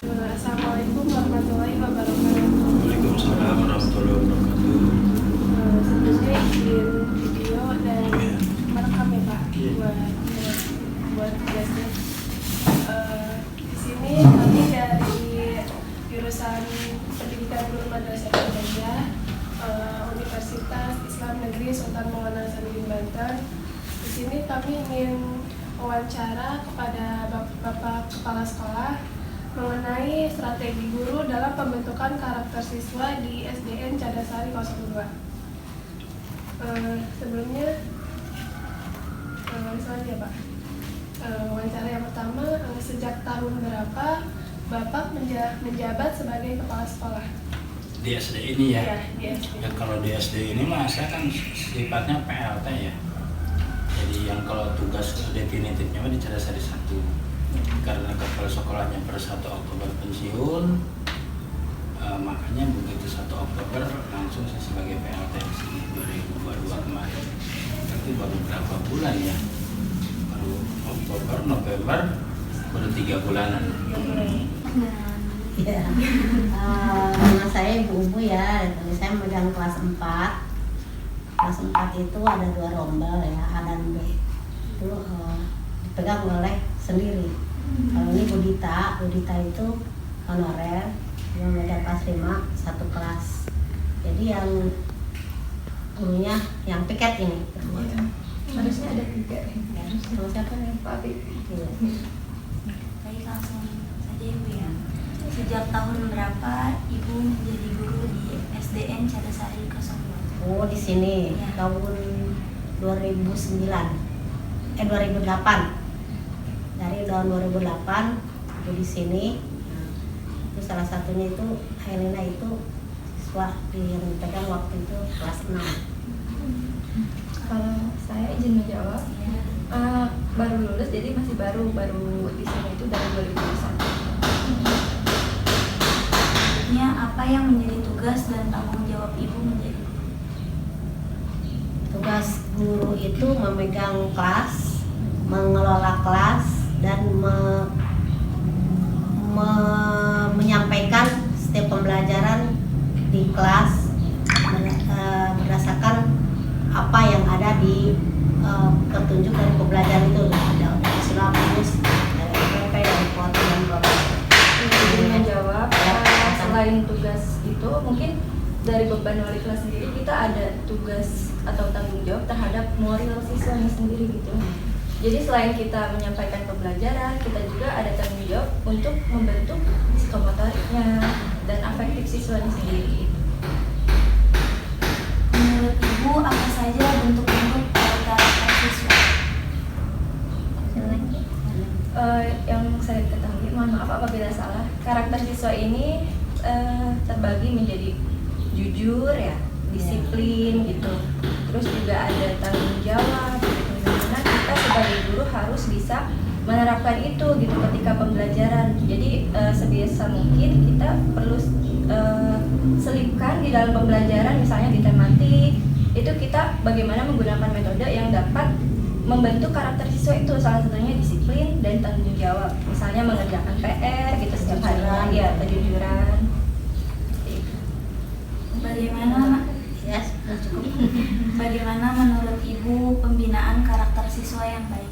Assalamualaikum warahmatullahi wabarakatuh. Waalaikumsalam warahmatullahi wabarakatuh. Sebelumnya izin video dan merekam ya Pak buat tugasnya. Di sini kami dari jurusan Pendidikan Guru Madrasah Ibtidaiyah Universitas Islam Negeri Sultan Muhammad Hasanuddin Banten. Di sini kami ingin wawancara kepada Bapak Kepala Sekolah mengenai strategi guru dalam pembentukan karakter siswa di SDN Cadasari 02. Sebelumnya, selanjutnya Pak, wawancara yang pertama, sejak tahun berapa Bapak menjabat sebagai kepala sekolah? Di SD ini ya? Ya, di SD. Ya kalau di SD ini mah saya kan sifatnya PLT ya. Jadi yang kalau tugas definitifnya mah di Cadasari 1. Karena kepala sekolahnya per 1 Oktober pensiun, makanya begitu 1 Oktober langsung saya sebagai PLT di sini 2022 kemarin. Tapi baru berapa bulan ya? Baru Oktober, November, baru 3 bulanan. Ya, nama saya Ibu Ubu ya. Saya megang kelas 4. Kelas 4 itu ada 2 rombel ya, A dan B. Itu dipegang oleh sendiri. Kalau ini Budita itu honorer, yang megang kelas 5, 1 kelas. Jadi yang gurunya yang piket ini. Harusnya ada 3. Sama siapa nih? Pak Abi. Iya. Baik, langsung saja Ibu ya. Sejak tahun berapa Ibu menjadi guru di SDN Cadasari 02? Oh, di sini Ya. tahun 2008. Dari tahun 2008 aku di sini. Nah, itu salah satunya itu Helena itu siswa yang dipegang waktu itu kelas 6. Kalau saya izin menjawab, Ya. baru lulus jadi masih baru di sini itu dari 2021. Selanjutnya, apa yang menjadi tugas dan tanggung jawab Ibu menjadi guru? Tugas guru itu memegang kelas, mengelola kelas dan menyampaikan setiap pembelajaran di kelas berdasarkan apa yang ada di petunjuk dari pembelajaran itu. Ada silabus, dari SPP, dari kuota dan berbagai. Izin menjawab, selain tugas itu mungkin dari beban wali kelas sendiri kita ada tugas atau tanggung jawab terhadap moral siswanya sendiri gitu. Jadi selain kita menyampaikan pembelajaran, kita juga ada tanggung jawab untuk membentuk psikomotoriknya dan afektif siswanya sendiri. Menurut Ibu, apa saja bentuk-bentuk karakter siswa? Yang saya ketahui, mohon maaf apabila salah, karakter siswa ini terbagi menjadi jujur ya, disiplin gitu, terus juga ada tanggung jawab gitu. Dimana kita sebagai guru harus bisa menerapkan itu gitu ketika pembelajaran. Jadi sebisa mungkin kita perlu selipkan di dalam pembelajaran, misalnya di tematik itu kita bagaimana menggunakan metode yang dapat membentuk karakter siswa itu, salah satunya disiplin dan tanggung jawab, misalnya mengerjakan PR gitu setiap hari ya, kejujuran. Bagaimana Ya, sudah cukup. Bagaimana menurut Ibu pembinaan karakter siswa yang baik?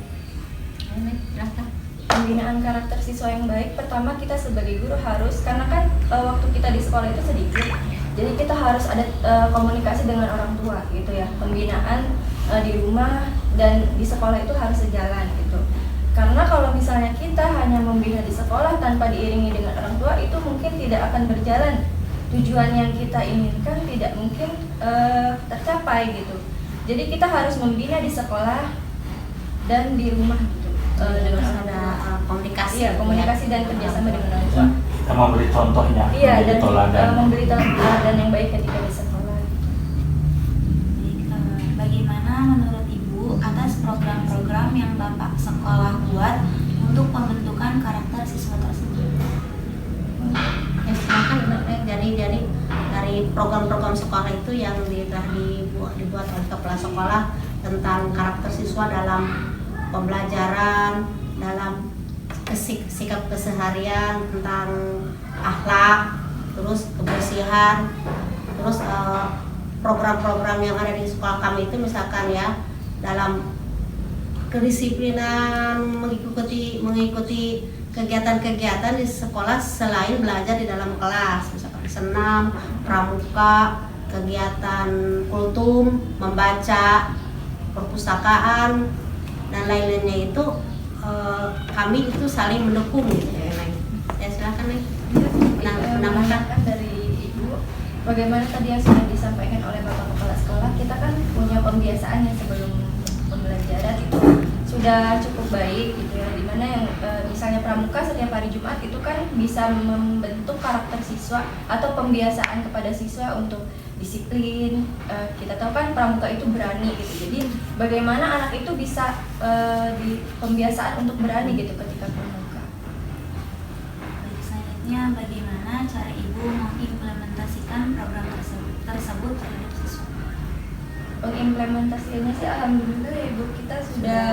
Ini berapa? Pembinaan karakter siswa yang baik, pertama kita sebagai guru harus, karena kan waktu kita di sekolah itu sedikit, jadi kita harus ada komunikasi dengan orang tua gitu ya. Pembinaan di rumah dan di sekolah itu harus sejalan gitu. Karena kalau misalnya kita hanya membina di sekolah tanpa diiringi dengan orang tua, itu mungkin tidak akan berjalan. Tujuan yang kita inginkan tidak mungkin tercapai gitu. Jadi kita harus membina di sekolah dan di rumah gitu. Dengan Harus ada komunikasi. Iya, komunikasi dan kerjasama dengan orang tua. Kita memberi contohnya, Iya, memberi dan teladan. memberi teladan yang baik ketika di sekolah. Baik, bagaimana menurut Ibu atas program-program yang Bapak sekolah buat untuk pembentukan karakter siswa tersebut? Ya, silakan. Jadi dari program-program sekolah itu yang telah dibuat oleh kepala sekolah tentang karakter siswa dalam pembelajaran, dalam sikap keseharian, tentang akhlak, terus kebersihan, terus program-program yang ada di sekolah kami itu misalkan ya dalam kedisiplinan mengikuti kegiatan-kegiatan di sekolah selain belajar di dalam kelas, misalkan senam, pramuka, kegiatan kultum, membaca, perpustakaan dan lain-lainnya itu kami itu saling mendukung gitu ya. Ya silakan nih. Menambahkan dari Ibu, bagaimana tadi yang sudah disampaikan oleh Bapak Kepala Sekolah, kita kan punya pembiasaan yang sebelum pembelajaran itu sudah cukup baik gitu ya, dimana yang misalnya pramuka setiap hari Jumat itu kan bisa membentuk karakter siswa atau pembiasaan kepada siswa untuk disiplin. Kita tahu kan pramuka itu berani gitu, jadi bagaimana anak itu bisa di pembiasaan untuk berani gitu ketika pramuka. Baik, selanjutnya bagaimana cara Ibu mengimplementasikan program tersebut terhadap siswa? Pengimplementasinya sih alhamdulillah ya Ibu, kita sudah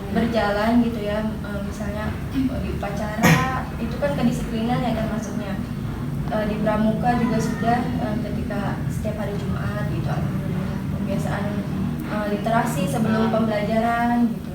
berjalan gitu ya, misalnya di upacara itu kan kedisiplinan ya kan masuknya, di pramuka juga sudah ketika setiap hari Jumat gitu, alhamdulillah pembiasaan literasi sebelum pembelajaran gitu.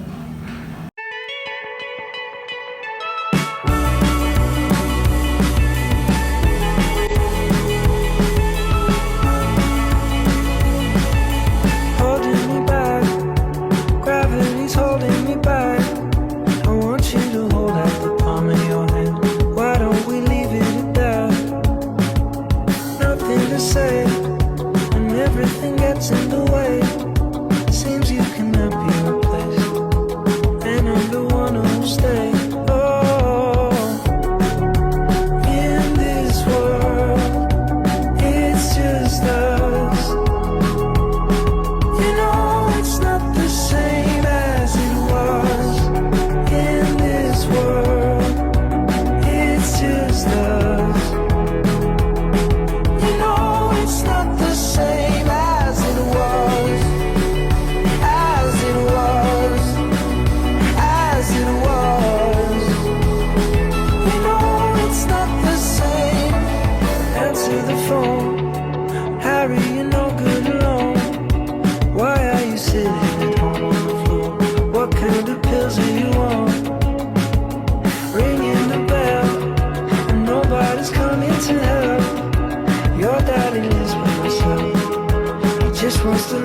Just wants to